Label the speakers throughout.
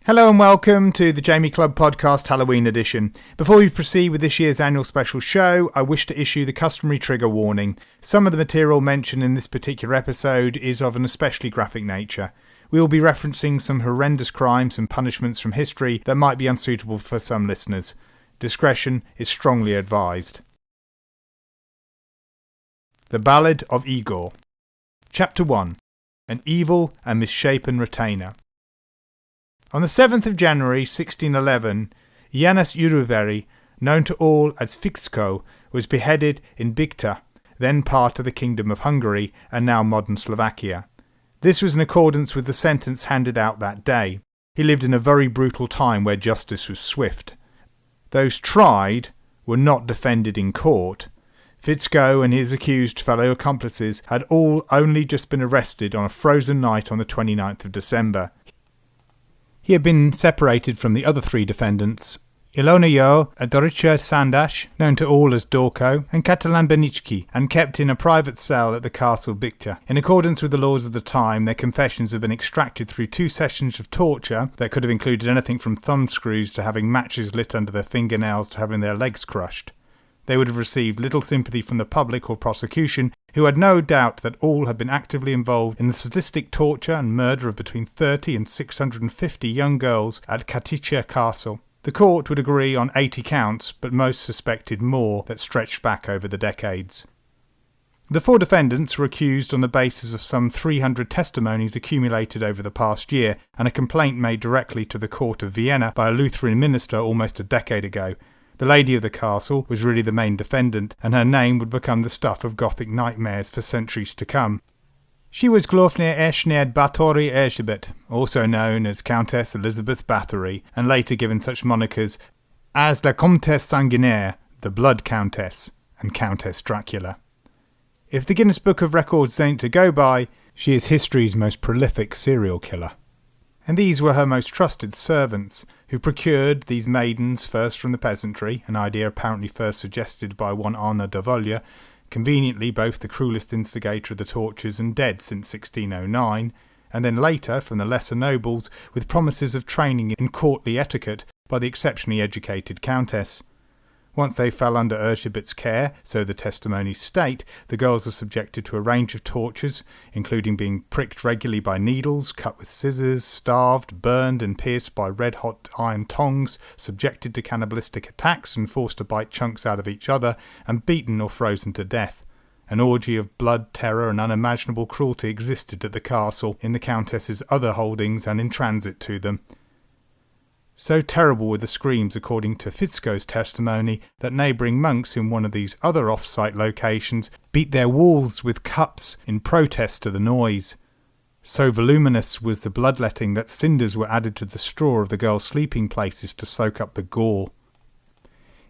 Speaker 1: Hello and welcome to the Jamie Club Podcast Halloween edition. Before we proceed with this year's annual special show, I wish to issue the customary trigger warning. Some of the material mentioned in this particular episode is of an especially graphic nature. We will be referencing some horrendous crimes and punishments from history that might be unsuitable for some listeners. Discretion is strongly advised. The Ballad of Igor. Chapter 1. An Evil and Misshapen Retainer. On the 7th of January 1611, János Urivery, known to all as Fixko, was beheaded in Bicta, then part of the Kingdom of Hungary and now modern Slovakia. This was in accordance with the sentence handed out that day. He lived in a very brutal time where justice was swift. Those tried were not defended in court. Fixko and his accused fellow accomplices had all only just been arrested on a frozen night on the 29th of December. He had been separated from the other three defendants, Ilona Jo, Dorica Sandash, known to all as Dorko, and Catalan Beniczki, and kept in a private cell at the castle Bicta. In accordance with the laws of the time, their confessions had been extracted through 2 sessions of torture that could have included anything from thumbscrews to having matches lit under their fingernails to having their legs crushed. They would have received little sympathy from the public or prosecution, who had no doubt that all had been actively involved in the sadistic torture and murder of between 30 and 650 young girls at Katice Castle. The court would agree on 80 counts, but most suspected more that stretched back over the decades. The 4 defendants were accused on the basis of some 300 testimonies accumulated over the past year and a complaint made directly to the court of Vienna by a Lutheran minister almost a decade ago. The lady of the castle was really the main defendant, and her name would become the stuff of Gothic nightmares for centuries to come. She was Glofnia Eshniad Báthory Erzsébet, also known as Countess Elizabeth Bathory, and later given such monikers as La Comtesse Sanguinaire, the Blood Countess, and Countess Dracula. If the Guinness Book of Records ain't to go by, she is history's most prolific serial killer. And these were her most trusted servants, who procured these maidens first from the peasantry, an idea apparently first suggested by one Anna Davolia, conveniently both the cruelest instigator of the tortures and dead since 1609, and then later from the lesser nobles, with promises of training in courtly etiquette by the exceptionally educated countess. Once they fell under Erzsébet's care, so the testimonies state, the girls are subjected to a range of tortures, including being pricked regularly by needles, cut with scissors, starved, burned and pierced by red-hot iron tongs, subjected to cannibalistic attacks and forced to bite chunks out of each other, and beaten or frozen to death. An orgy of blood, terror and unimaginable cruelty existed at the castle, in the countess's other holdings and in transit to them. So terrible were the screams, according to Fixko's testimony, that neighbouring monks in one of these other off-site locations beat their walls with cups in protest to the noise. So voluminous was the bloodletting that cinders were added to the straw of the girls' sleeping places to soak up the gore.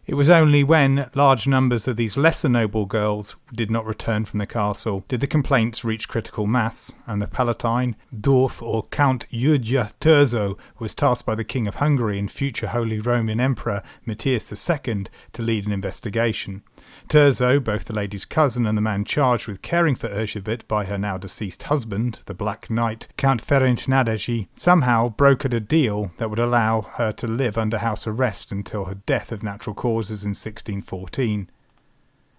Speaker 1: It was only when large numbers of these lesser noble girls did not return from the castle did the complaints reach critical mass, and the Palatine, Dorf or Count Jurja Terzo, was tasked by the King of Hungary and future Holy Roman Emperor Matthias II to lead an investigation. Terzo, both the lady's cousin and the man charged with caring for Erzsébet by her now deceased husband, the Black Knight, Count Ferenc Nadezhdy, somehow brokered a deal that would allow her to live under house arrest until her death of natural causes in 1614.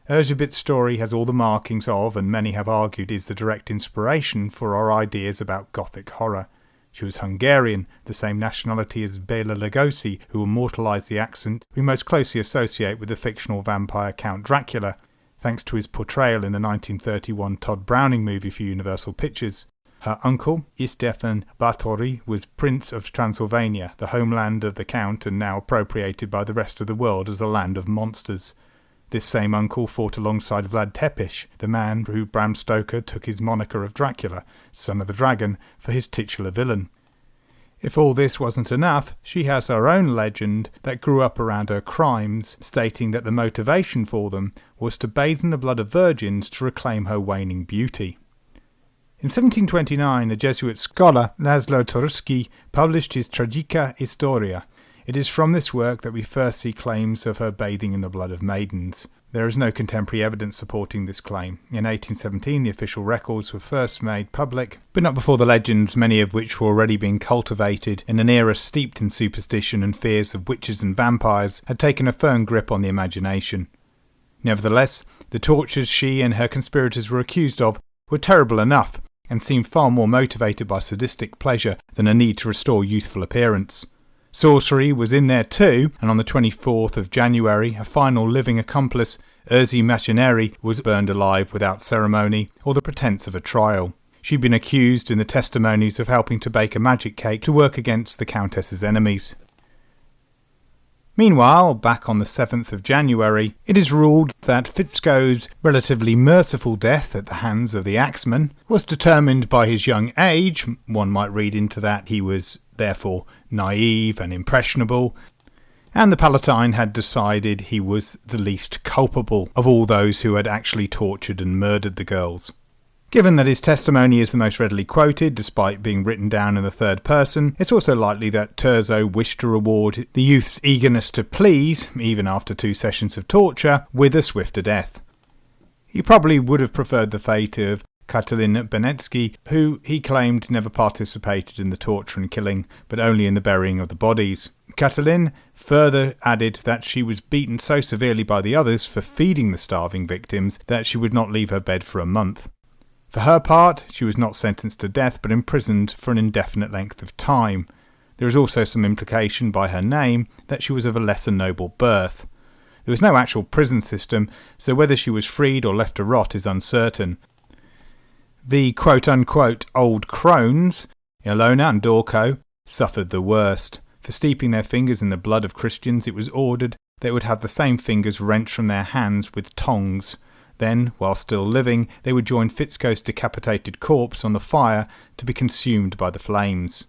Speaker 1: Erzsébet's story has all the markings of, and many have argued is the direct inspiration for our ideas about Gothic horror. She was Hungarian, the same nationality as Bela Lugosi, who immortalised the accent we most closely associate with the fictional vampire Count Dracula, thanks to his portrayal in the 1931 Todd Browning movie for Universal Pictures. Her uncle, Istefan Báthory, was Prince of Transylvania, the homeland of the Count and now appropriated by the rest of the world as a land of monsters. This same uncle fought alongside Vlad Tepes, the man who Bram Stoker took his moniker of Dracula, son of the dragon, for his titular villain. If all this wasn't enough, she has her own legend that grew up around her crimes, stating that the motivation for them was to bathe in the blood of virgins to reclaim her waning beauty. In 1729, the Jesuit scholar Laszlo Toruski published his Tragica Historia. It is from this work that we first see claims of her bathing in the blood of maidens. There is no contemporary evidence supporting this claim. In 1817, the official records were first made public, but not before the legends, many of which were already being cultivated in an era steeped in superstition and fears of witches and vampires, had taken a firm grip on the imagination. Nevertheless, the tortures she and her conspirators were accused of were terrible enough, and seemed far more motivated by sadistic pleasure than a need to restore youthful appearance. Sorcery was in there too, and on the 24th of January, a final living accomplice, Urzi Machineri, was burned alive without ceremony or the pretence of a trial. She'd been accused in the testimonies of helping to bake a magic cake to work against the Countess's enemies. Meanwhile, back on the 7th of January, it is ruled that Fitzco's relatively merciful death at the hands of the axeman was determined by his young age. One might read into that he was therefore naive and impressionable, and the Palatine had decided he was the least culpable of all those who had actually tortured and murdered the girls. Given that his testimony is the most readily quoted, despite being written down in the third person, it's also likely that Terzo wished to reward the youth's eagerness to please, even after 2 sessions of torture, with a swifter death. He probably would have preferred the fate of Katalin Benetsky, who he claimed never participated in the torture and killing, but only in the burying of the bodies. Katalin further added that she was beaten so severely by the others for feeding the starving victims that she would not leave her bed for a month. For her part, she was not sentenced to death but imprisoned for an indefinite length of time. There is also some implication by her name that she was of a lesser noble birth. There was no actual prison system, so whether she was freed or left to rot is uncertain. The quote-unquote old crones, Ilona and Dorko, suffered the worst. For steeping their fingers in the blood of Christians, it was ordered they would have the same fingers wrenched from their hands with tongs. Then, while still living, they would join Fitzco's decapitated corpse on the fire to be consumed by the flames.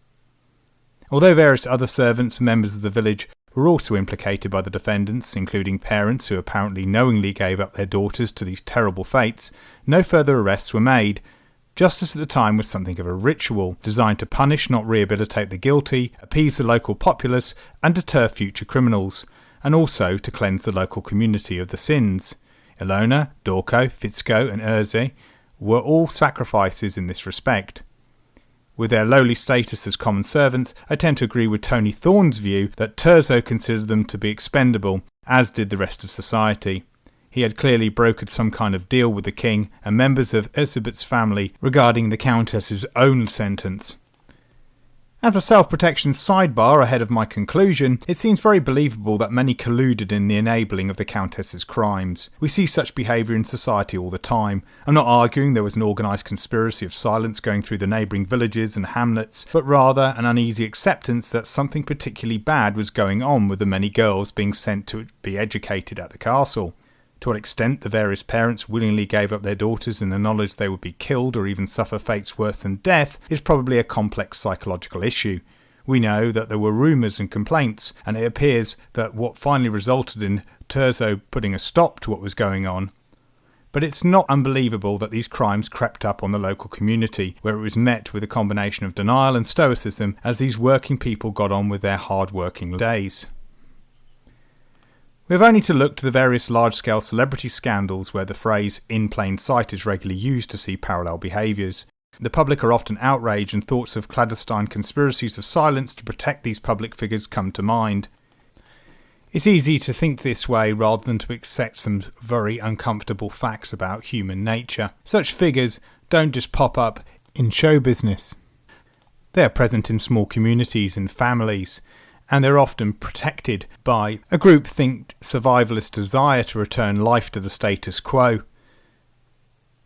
Speaker 1: Although various other servants and members of the village were also implicated by the defendants, including parents who apparently knowingly gave up their daughters to these terrible fates, no further arrests were made. Justice at the time was something of a ritual, designed to punish, not rehabilitate the guilty, appease the local populace, and deter future criminals, and also to cleanse the local community of the sins. Ilona, Dorko, Fitzco, and Urze were all sacrifices in this respect. With their lowly status as common servants, I tend to agree with Tony Thorne's view that Terzo considered them to be expendable, as did the rest of society. He had clearly brokered some kind of deal with the king and members of Elisabeth's family regarding the Countess's own sentence. As a self-protection sidebar ahead of my conclusion, it seems very believable that many colluded in the enabling of the Countess's crimes. We see such behaviour in society all the time. I'm not arguing there was an organised conspiracy of silence going through the neighbouring villages and hamlets, but rather an uneasy acceptance that something particularly bad was going on with the many girls being sent to be educated at the castle. To what extent the various parents willingly gave up their daughters in the knowledge they would be killed or even suffer fates worse than death is probably a complex psychological issue. We know that there were rumours and complaints, and it appears that what finally resulted in Terzo putting a stop to what was going on. But it's not unbelievable that these crimes crept up on the local community, where it was met with a combination of denial and stoicism as these working people got on with their hard-working days. We have only to look to the various large-scale celebrity scandals where the phrase "in plain sight" is regularly used to see parallel behaviours. The public are often outraged and thoughts of clandestine conspiracies of silence to protect these public figures come to mind. It's easy to think this way rather than to accept some very uncomfortable facts about human nature. Such figures don't just pop up in show business. They are present in small communities and families, and they're often protected by a groupthink survivalist desire to return life to the status quo.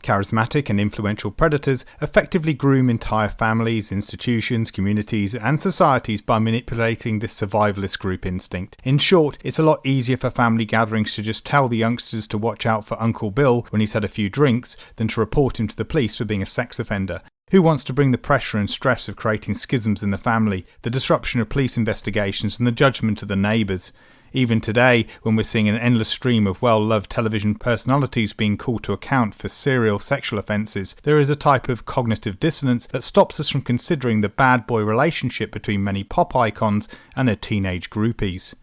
Speaker 1: Charismatic and influential predators effectively groom entire families, institutions, communities, and societies by manipulating this survivalist group instinct. In short, it's a lot easier for family gatherings to just tell the youngsters to watch out for Uncle Bill when he's had a few drinks than to report him to the police for being a sex offender. Who wants to bring the pressure and stress of creating schisms in the family, the disruption of police investigations, and the judgment of the neighbours? Even today, when we're seeing an endless stream of well-loved television personalities being called to account for serial sexual offences, there is a type of cognitive dissonance that stops us from considering the bad boy relationship between many pop icons and their teenage groupies.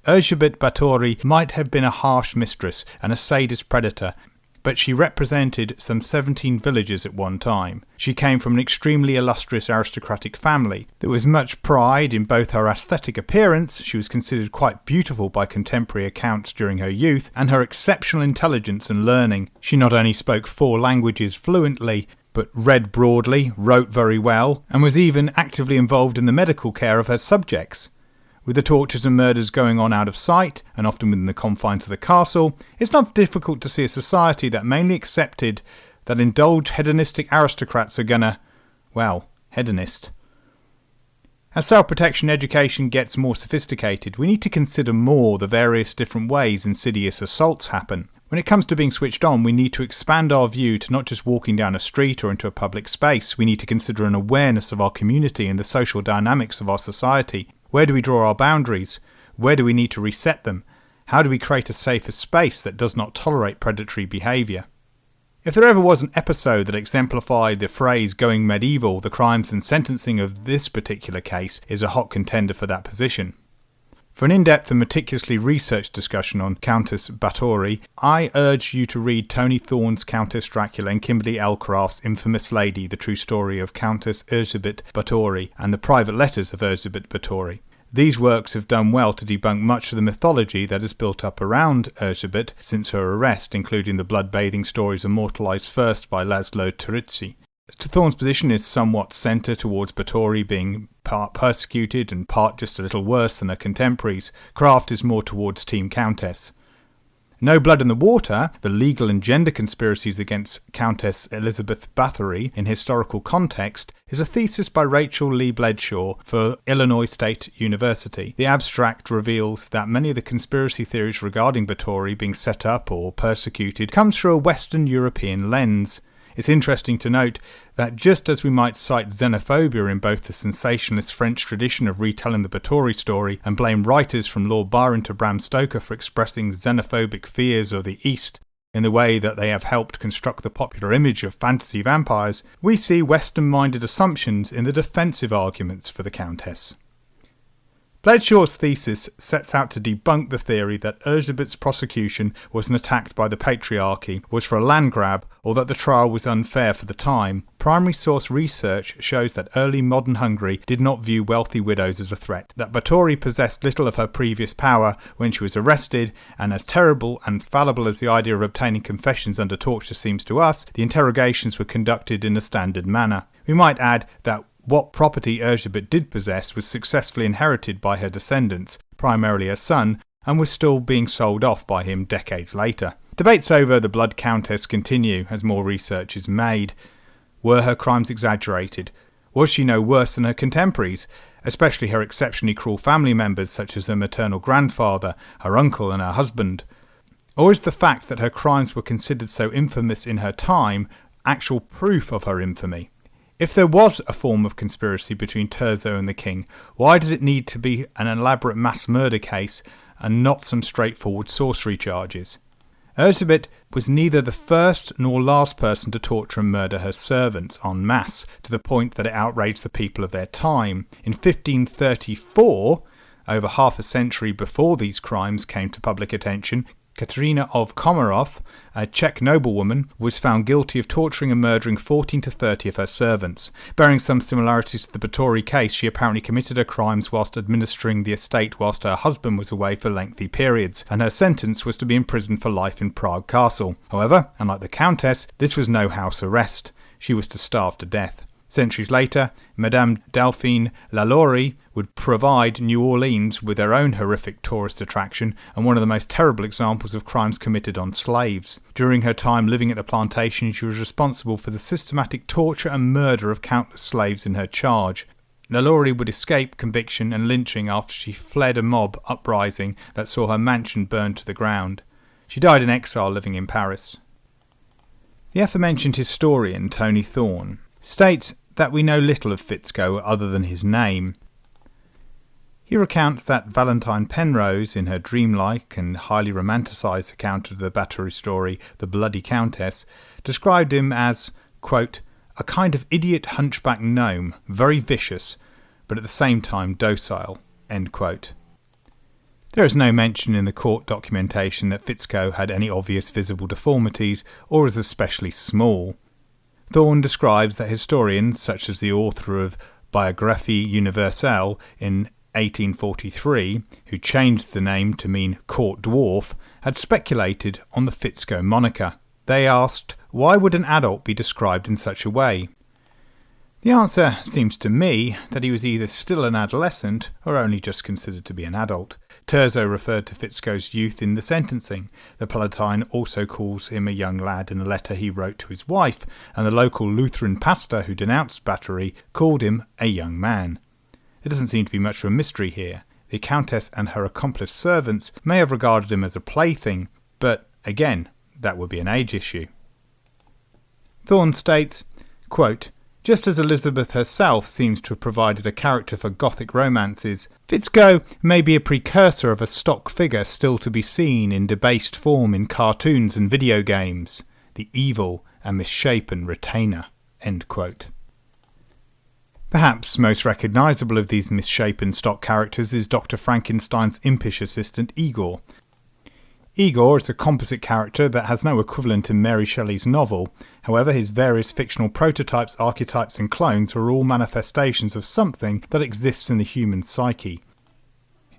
Speaker 1: Erzsébet Báthory might have been a harsh mistress and a sadist predator, but she represented some 17 villages at one time. She came from an extremely illustrious aristocratic family. There was much pride in both her aesthetic appearance — she was considered quite beautiful by contemporary accounts during her youth — and her exceptional intelligence and learning. She not only spoke 4 languages fluently, but read broadly, wrote very well, and was even actively involved in the medical care of her subjects. With the tortures and murders going on out of sight, and often within the confines of the castle, it's not difficult to see a society that mainly accepted that indulged hedonistic aristocrats are gonna, well, hedonist. As self-protection education gets more sophisticated, we need to consider more the various different ways insidious assaults happen. When it comes to being switched on, we need to expand our view to not just walking down a street or into a public space. We need to consider an awareness of our community and the social dynamics of our society. Where do we draw our boundaries? Where do we need to reset them? How do we create a safer space that does not tolerate predatory behaviour? If there ever was an episode that exemplified the phrase going medieval, the crimes and sentencing of this particular case is a hot contender for that position. For an in-depth and meticulously researched discussion on Countess Báthory, I urge you to read Tony Thorne's Countess Dracula and Kimberly L. Craft's Infamous Lady, the true story of Countess Erzsébet Báthory, and the private letters of Erzsébet Báthory. These works have done well to debunk much of the mythology that has built up around Erzsébet since her arrest, including the blood-bathing stories immortalised first by Laszlo Töröcsy. Thorne's position is somewhat centre towards Báthory being part persecuted and part just a little worse than her contemporaries. Craft is more towards Team Countess. No Blood in the Water, the legal and gender conspiracies against Countess Elizabeth Báthory in historical context, is a thesis by Rachel Lee Bledshaw for Illinois State University. The abstract reveals that many of the conspiracy theories regarding Báthory being set up or persecuted comes through a Western European lens. It's interesting to note that just as we might cite xenophobia in both the sensationalist French tradition of retelling the Báthory story and blame writers from Lord Byron to Bram Stoker for expressing xenophobic fears of the East in the way that they have helped construct the popular image of fantasy vampires, we see Western-minded assumptions in the defensive arguments for the Countess. Bledshaw's thesis sets out to debunk the theory that Erzsébet's prosecution was an attack by the patriarchy, was for a land grab, or that the trial was unfair for the time. Primary source research shows that early modern Hungary did not view wealthy widows as a threat, that Báthory possessed little of her previous power when she was arrested, and as terrible and fallible as the idea of obtaining confessions under torture seems to us, the interrogations were conducted in a standard manner. We might add that what property Erzsébet did possess was successfully inherited by her descendants, primarily her son, and was still being sold off by him decades later. Debates over the Blood Countess continue as more research is made. Were her crimes exaggerated? Was she no worse than her contemporaries, especially her exceptionally cruel family members such as her maternal grandfather, her uncle and her husband? Or is the fact that her crimes were considered so infamous in her time actual proof of her infamy? If there was a form of conspiracy between Thurzo and the king, why did it need to be an elaborate mass murder case and not some straightforward sorcery charges? Erzsébet was neither the first nor last person to torture and murder her servants en masse, to the point that it outraged the people of their time. In 1534, over half a century before these crimes came to public attention, Katerina of Komarov, a Czech noblewoman, was found guilty of torturing and murdering 14 to 30 of her servants. Bearing some similarities to the Báthory case, she apparently committed her crimes whilst administering the estate whilst her husband was away for lengthy periods, and her sentence was to be imprisoned for life in Prague Castle. However, unlike the Countess, this was no house arrest. She was to starve to death. Centuries later, Madame Delphine Lalaurie would provide New Orleans with their own horrific tourist attraction and one of the most terrible examples of crimes committed on slaves. During her time living at the plantation, she was responsible for the systematic torture and murder of countless slaves in her charge. Lalaurie would escape conviction and lynching after she fled a mob uprising that saw her mansion burned to the ground. She died in exile living in Paris. The aforementioned historian, Tony Thorne, states that we know little of Fitzko other than his name. He recounts that Valentine Penrose, in her dreamlike and highly romanticised account of the Báthory story, The Bloody Countess, described him as, quote, a kind of idiot hunchback gnome, very vicious, but at the same time docile, end quote. There is no mention in the court documentation that Fitzko had any obvious visible deformities or was especially small. Thorne describes that historians, such as the author of Biographie Universelle in 1843, who changed the name to mean court dwarf, had speculated on the Fitzko moniker. They asked, why would an adult be described in such a way? The answer seems to me that he was either still an adolescent or only just considered to be an adult. Terzo referred to Fitzko's youth in the sentencing. The Palatine also calls him a young lad in a letter he wrote to his wife, and the local Lutheran pastor who denounced battery called him a young man. There doesn't seem to be much of a mystery here. The Countess and her accomplice servants may have regarded him as a plaything, but again, that would be an age issue. Thorne states, quote, just as Elizabeth herself seems to have provided a character for Gothic romances, Fitzko may be a precursor of a stock figure still to be seen in debased form in cartoons and video games, the evil and misshapen retainer. End quote. Perhaps most recognisable of these misshapen stock characters is Dr. Frankenstein's impish assistant Igor. Igor is a composite character that has no equivalent in Mary Shelley's novel. However, his various fictional prototypes, archetypes and clones are all manifestations of something that exists in the human psyche.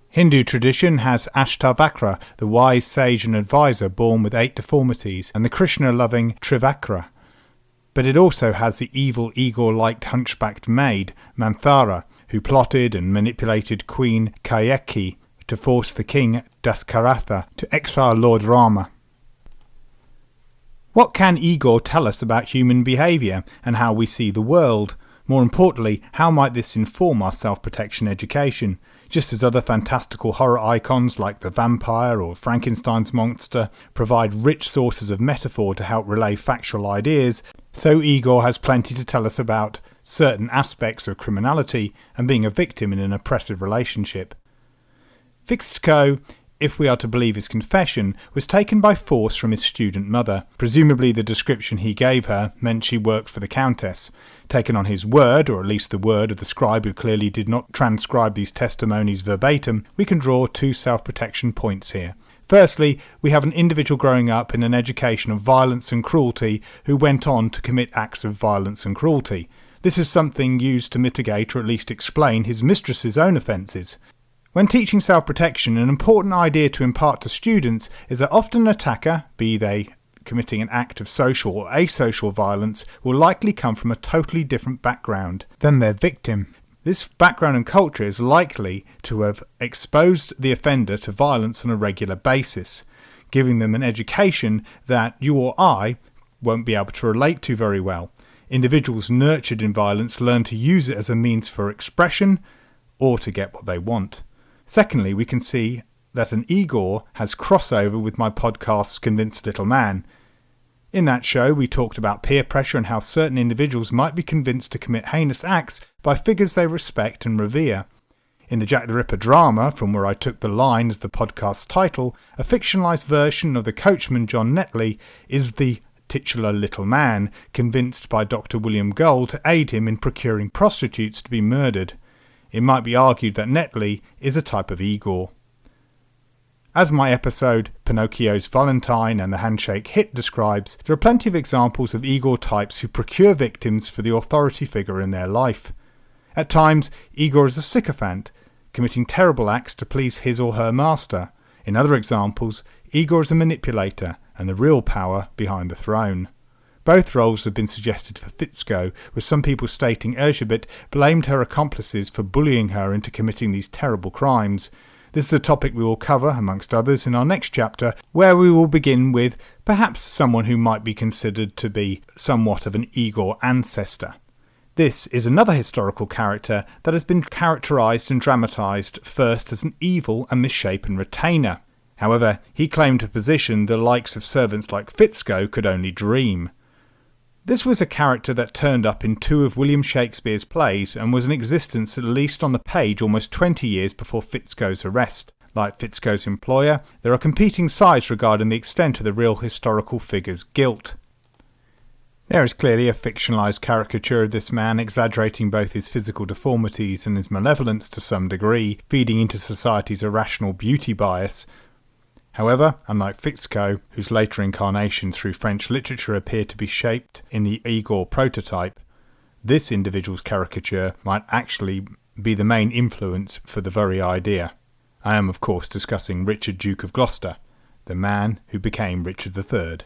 Speaker 1: Hindu tradition has Ashtavakra, the wise sage and advisor born with 8 deformities, and the Krishna-loving Trivakra. But it also has the evil Igor-like hunchbacked maid, Manthara, who plotted and manipulated Queen Kayeki to force the king Daskaratha to exile Lord Rama. What can Igor tell us about human behaviour and how we see the world? More importantly, how might this inform our self-protection education? Just as other fantastical horror icons like the vampire or Frankenstein's monster provide rich sources of metaphor to help relay factual ideas, so Igor has plenty to tell us about certain aspects of criminality and being a victim in an oppressive relationship. Fitzko, if we are to believe his confession, was taken by force from his student mother. Presumably the description he gave her meant she worked for the Countess. Taken on his word, or at least the word of the scribe who clearly did not transcribe these testimonies verbatim, we can draw 2 self-protection points here. Firstly, we have an individual growing up in an education of violence and cruelty who went on to commit acts of violence and cruelty. This is something used to mitigate or at least explain his mistress's own offences. When teaching self-protection, an important idea to impart to students is that often an attacker, be they committing an act of social or asocial violence, will likely come from a totally different background than their victim. This background and culture is likely to have exposed the offender to violence on a regular basis, giving them an education that you or I won't be able to relate to very well. Individuals nurtured in violence learn to use it as a means for expression or to get what they want. Secondly, we can see that an Igor has crossover with my podcast's Convinced Little Man. In that show, we talked about peer pressure and how certain individuals might be convinced to commit heinous acts by figures they respect and revere. In the Jack the Ripper drama, from where I took the line as the podcast's title, a fictionalised version of the coachman John Netley is the titular little man, convinced by Dr. William Gull to aid him in procuring prostitutes to be murdered. It might be argued that Netley is a type of Igor. As my episode Pinocchio's Valentine and the Handshake Hit describes, there are plenty of examples of Igor types who procure victims for the authority figure in their life. At times, Igor is a sycophant, committing terrible acts to please his or her master. In other examples, Igor is a manipulator and the real power behind the throne. Both roles have been suggested for Fitzko, with some people stating Erzsébet blamed her accomplices for bullying her into committing these terrible crimes. This is a topic we will cover, amongst others, in our next chapter, where we will begin with perhaps someone who might be considered to be somewhat of an Igor ancestor. This is another historical character that has been characterised and dramatised first as an evil and misshapen retainer. However, he claimed a position the likes of servants like Fitzko could only dream. This was a character that turned up in 2 of William Shakespeare's plays and was in existence at least on the page almost 20 years before Fitzko's arrest. Like Fitzko's employer, there are competing sides regarding the extent of the real historical figure's guilt. There is clearly a fictionalised caricature of this man, exaggerating both his physical deformities and his malevolence to some degree, feeding into society's irrational beauty bias. However, unlike Fixco, whose later incarnations through French literature appear to be shaped in the Igor prototype, this individual's caricature might actually be the main influence for the very idea. I am, of course, discussing Richard, Duke of Gloucester, the man who became Richard III.